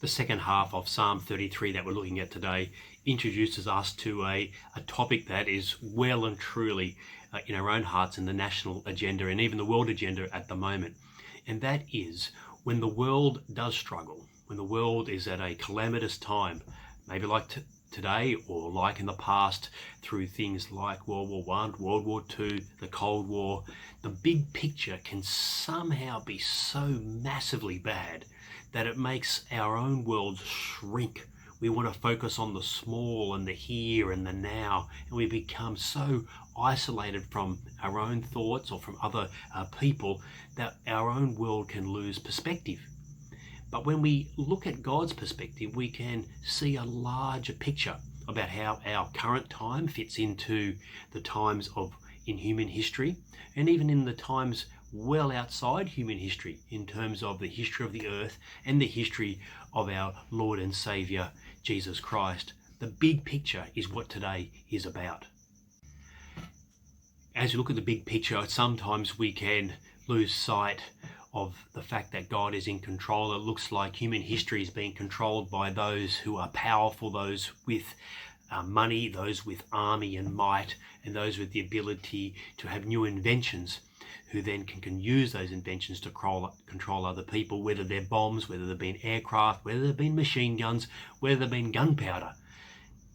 The second half of Psalm 33 that we're looking at today introduces us to a topic that is well and truly in our own hearts in the national agenda and even the world agenda at the moment. And that is when the world does struggle, when the world is at a calamitous time, maybe like today or like in the past through things like World War I, World War II, the Cold War, the big picture can somehow be so massively bad that it makes our own world shrink. We want to focus on the small and the here and the now, and we become so isolated from our own thoughts or from other people that our own world can lose perspective. But when we look at God's perspective, we can see a larger picture about how our current time fits into the times in human history, and even in the times well outside human history in terms of the history of the earth and the history of our Lord and Saviour Jesus Christ. The big picture is what today is about. As we look at the big picture, sometimes we can lose sight of the fact that God is in control. It looks like human history is being controlled by those who are powerful, those with money, those with army and might, and those with the ability to have new inventions, who then can use those inventions to control other people, whether they're bombs, whether they've been aircraft, whether they've been machine guns, whether they've been gunpowder.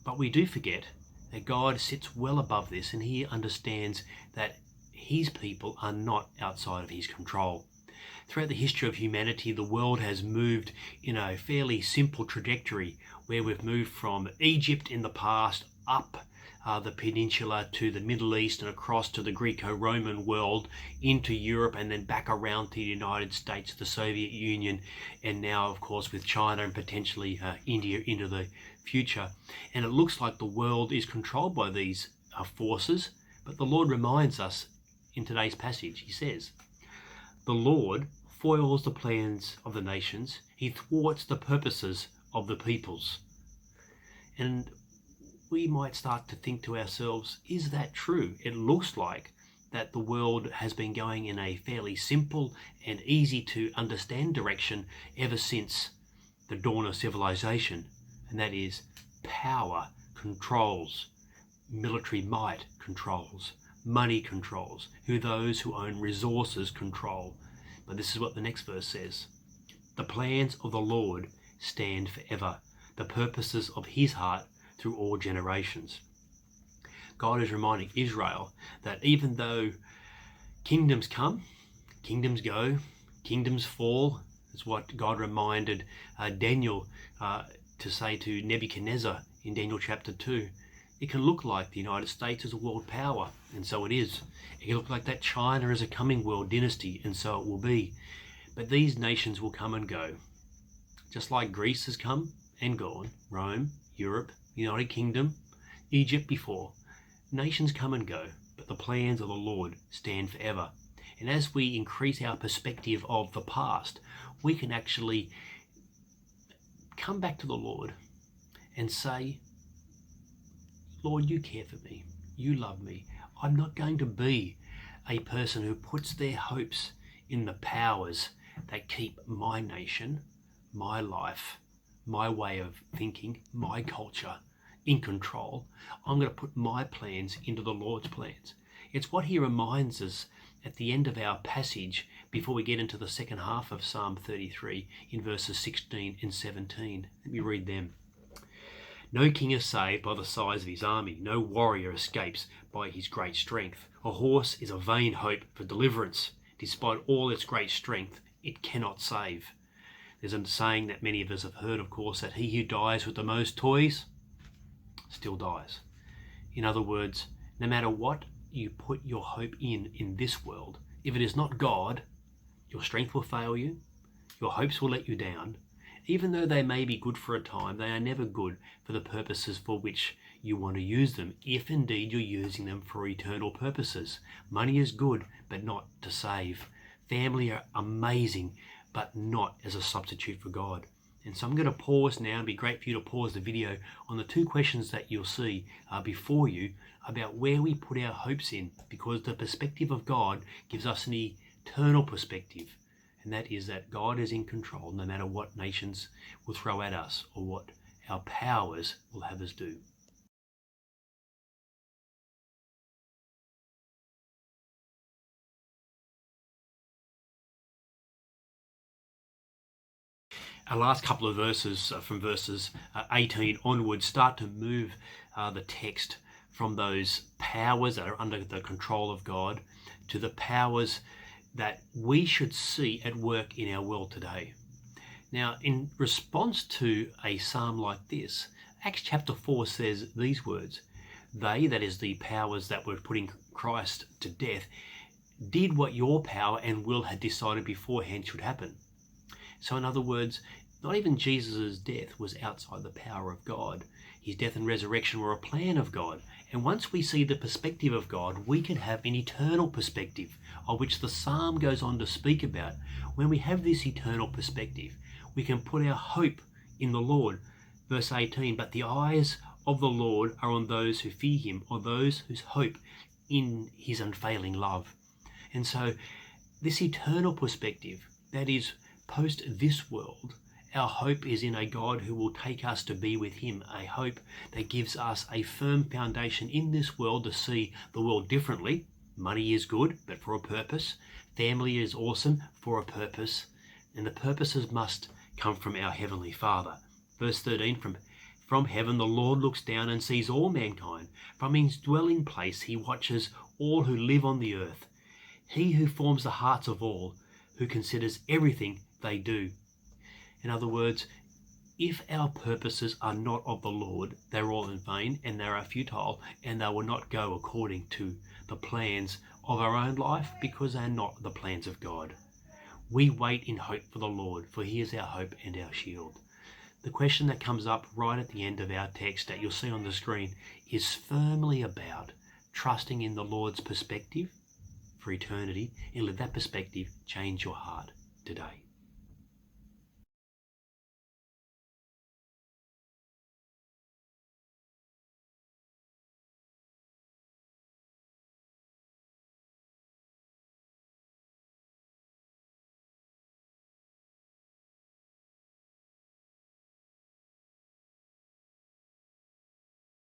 But we do forget that God sits well above this, and he understands that his people are not outside of his control. Throughout the history of humanity, the world has moved in a fairly simple trajectory where we've moved from Egypt in the past up the peninsula to the Middle East and across to the Greco-Roman world, into Europe, and then back around to the United States, the Soviet Union, and now of course with China and potentially India into the future. And it looks like the world is controlled by these forces, but the Lord reminds us in today's passage. He says, "The Lord foils the plans of the nations, he thwarts the purposes of the peoples." And we might start to think to ourselves, is that true? It looks like that the world has been going in a fairly simple and easy to understand direction ever since the dawn of civilization, and that is power controls, military might controls, money controls, those who own resources control. But this is what the next verse says: "The plans of the Lord stand forever, the purposes of his heart through all generations." God is reminding Israel that even though kingdoms come, kingdoms go, kingdoms fall, is what God reminded Daniel to say to Nebuchadnezzar in Daniel chapter 2. It can look like the United States is a world power, and so it is. It can look like that China is a coming world dynasty, and so it will be. But these nations will come and go. Just like Greece has come and gone, Rome, Europe, United Kingdom, Egypt before. Nations come and go, but the plans of the Lord stand forever. And as we increase our perspective of the past, we can actually come back to the Lord and say, "Lord, you care for me. You love me. I'm not going to be a person who puts their hopes in the powers that keep my nation, my life, my way of thinking, my culture in control. I'm going to put my plans into the Lord's plans." It's what he reminds us at the end of our passage before we get into the second half of Psalm 33 in verses 16 and 17. Let me read them. "No king is saved by the size of his army. No warrior escapes by his great strength. A horse is a vain hope for deliverance. Despite all its great strength, it cannot save." There's a saying that many of us have heard, of course, that he who dies with the most toys still dies. In other words, no matter what you put your hope in this world, if it is not God, your strength will fail you, your hopes will let you down. Even though they may be good for a time, they are never good for the purposes for which you want to use them, if indeed you're using them for eternal purposes. Money is good, but not to save. Family are amazing, but not as a substitute for God. And so I'm going to pause now. It'd be great for you to pause the video on the two questions that you'll see before you about where we put our hopes in, because the perspective of God gives us an eternal perspective. and that is that God is in control no matter what nations will throw at us or what our powers will have us do. Our last couple of verses, from verses 18 onwards, start to move the text from those powers that are under the control of God to the powers that we should see at work in our world today. Now, in response to a psalm like this, Acts chapter 4 says these words: "They," that is the powers that were putting Christ to death, "did what your power and will had decided beforehand should happen." So in other words, not even Jesus' death was outside the power of God. His death and resurrection were a plan of God. And once we see the perspective of God, we can have an eternal perspective, of which the psalm goes on to speak about. When we have this eternal perspective, we can put our hope in the Lord. Verse 18, "But the eyes of the Lord are on those who fear him," or those whose hope in his unfailing love. And so this eternal perspective, that is post this world, our hope is in a God who will take us to be with him, a hope that gives us a firm foundation in this world to see the world differently. Money is good, but for a purpose. Family is awesome for a purpose. And the purposes must come from our Heavenly Father. Verse 13, from heaven the Lord looks down and sees all mankind. From his dwelling place he watches all who live on the earth. He who forms the hearts of all, who considers everything they do. In other words, if our purposes are not of the Lord, they're all in vain and they are futile, and they will not go according to the plans of our own life, because they're not the plans of God. We wait in hope for the Lord, for he is our hope and our shield. The question that comes up right at the end of our text that you'll see on the screen is firmly about trusting in the Lord's perspective for eternity, and let that perspective change your heart today.